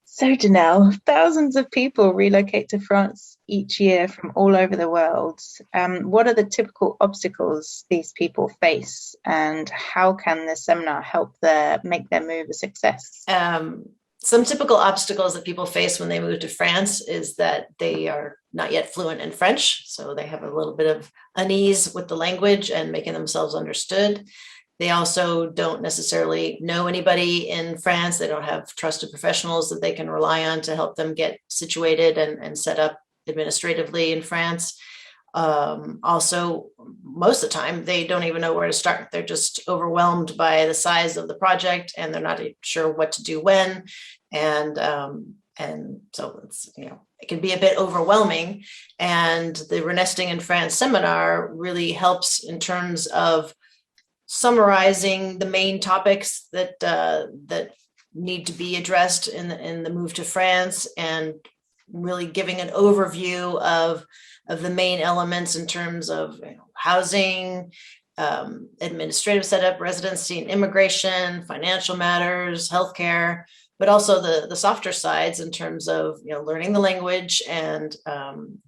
So, Dennelle, thousands of people relocate to France each year from all over the world. What are the typical obstacles these people face, and how can this seminar help make their move a success? Some typical obstacles that people face when they move to France is that they are not yet fluent in French, so they have a little bit of unease with the language and making themselves understood. They also don't necessarily know anybody in France. They don't have trusted professionals that they can rely on to help them get situated and set up administratively in France. Also, most of the time, they don't even know where to start. They're just overwhelmed by the size of the project, and they're not sure what to do when. And so it's, it can be a bit overwhelming. And the Renesting in France seminar really helps in terms of summarizing the main topics that need to be addressed in the move to France, and really giving an overview of the main elements in terms of housing, administrative setup, residency and immigration, financial matters, healthcare, but also the softer sides in terms of learning the language and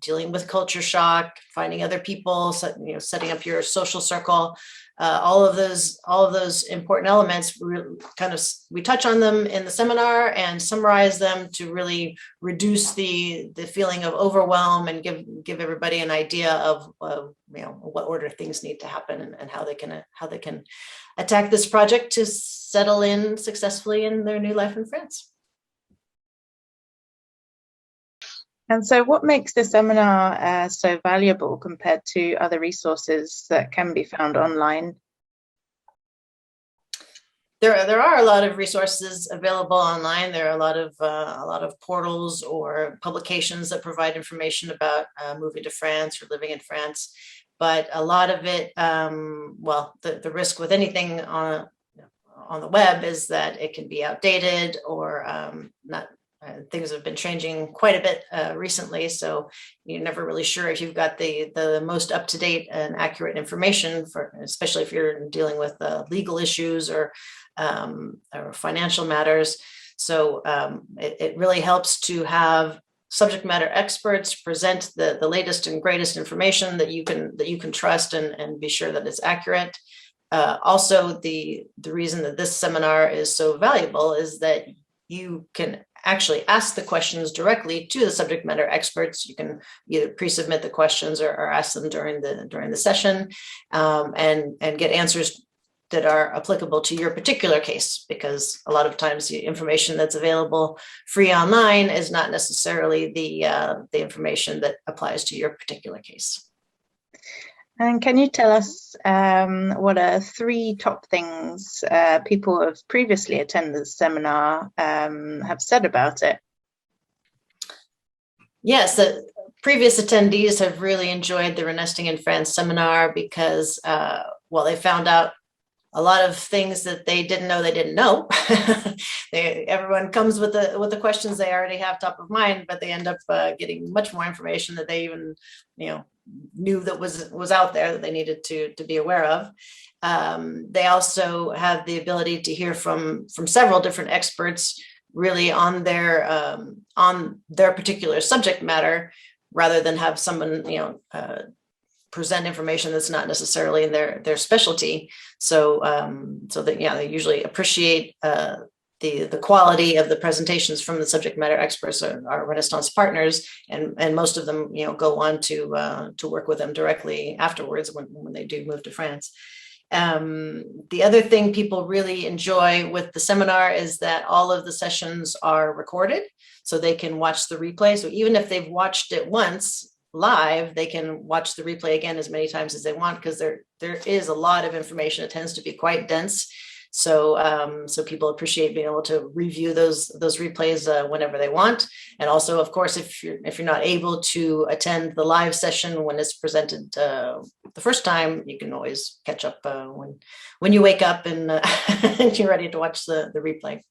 dealing with culture shock, finding other people, setting up your social circle. All of those important elements, we touch on them in the seminar and summarize them to really reduce the feeling of overwhelm and give everybody an idea of what order things need to happen and how they can attack this project to settle in successfully in their new life in France. And so what makes the seminar so valuable compared to other resources that can be found online? There are a lot of resources available online. There are a lot of portals or publications that provide information about moving to France or living in France. But a lot of it, the risk with anything on the web is that it can be outdated or not. Things have been changing quite a bit recently, so you're never really sure if you've got the most up-to-date and accurate information, especially if you're dealing with legal issues or financial matters. So it really helps to have subject matter experts present the latest and greatest information that you can trust and be sure that it's accurate. Also, the reason that this seminar is so valuable is that you can actually ask the questions directly to the subject matter experts. You can either pre-submit the questions or ask them during the session, and get answers that are applicable to your particular case, because a lot of times the information that's available free online is not necessarily the information that applies to your particular case. And can you tell us what are 3 top things people who have previously attended the seminar have said about it? Yes, the previous attendees have really enjoyed the Renesting in France seminar because, they found out a lot of things that they didn't know. Everyone comes with the questions they already have top of mind, but they end up getting much more information that they even knew that was out there that they needed to be aware of. They also have the ability to hear from several different experts really on their particular subject matter, rather than have someone present information that's not necessarily in their specialty. So that they usually appreciate the quality of the presentations from the subject matter experts, our Renestance partners, and most of them go on to work with them directly afterwards when they do move to France. The other thing people really enjoy with the seminar is that all of the sessions are recorded, so they can watch the replay. So even if they've watched it once live, they can watch the replay again as many times as they want, because there is a lot of information. It tends to be quite dense. So people appreciate being able to review those replays whenever they want. And also, of course, if you're not able to attend the live session when it's presented the first time, you can always catch up when you wake up and, and you're ready to watch the replay.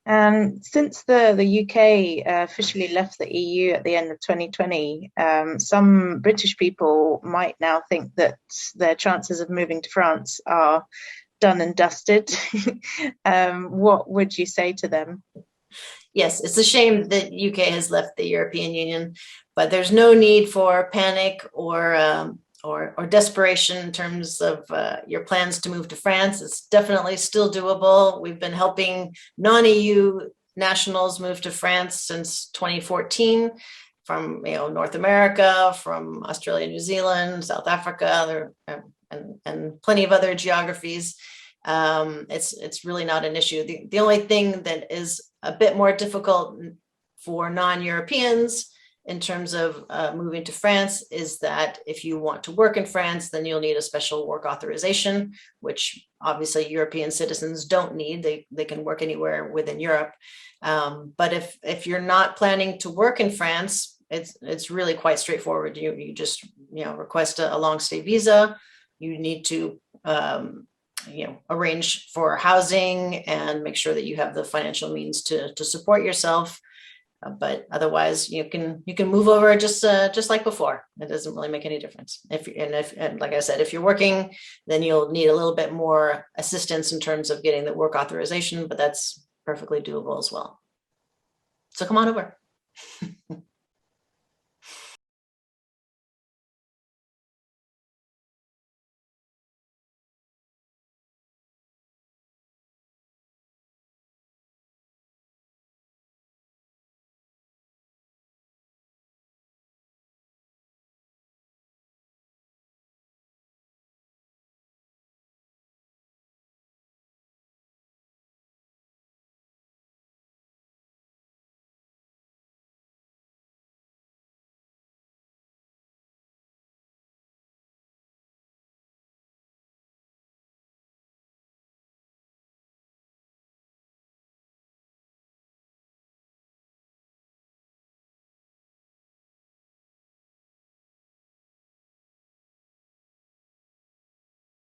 And since the UK officially left the EU at the end of 2020, some British people might now think that their chances of moving to France are done and dusted. What would you say to them? Yes, it's a shame that UK has left the European Union, but there's no need for panic or desperation in terms of your plans to move to France. It's definitely still doable. We've been helping non-EU nationals move to France since 2014 from North America, from Australia, New Zealand, South Africa, and plenty of other geographies. It's really not an issue. The only thing that is a bit more difficult for non-Europeans in terms of moving to France is that if you want to work in France, then you'll need a special work authorization, which obviously European citizens don't need. They can work anywhere within Europe. But if you're not planning to work in France, it's really quite straightforward. You just request a long stay visa. You need to arrange for housing and make sure that you have the financial means to support yourself. But otherwise, you can move over just like before. It doesn't really make any difference. And like I said, if you're working, then you'll need a little bit more assistance in terms of getting the work authorization, but that's perfectly doable as well. So come on over.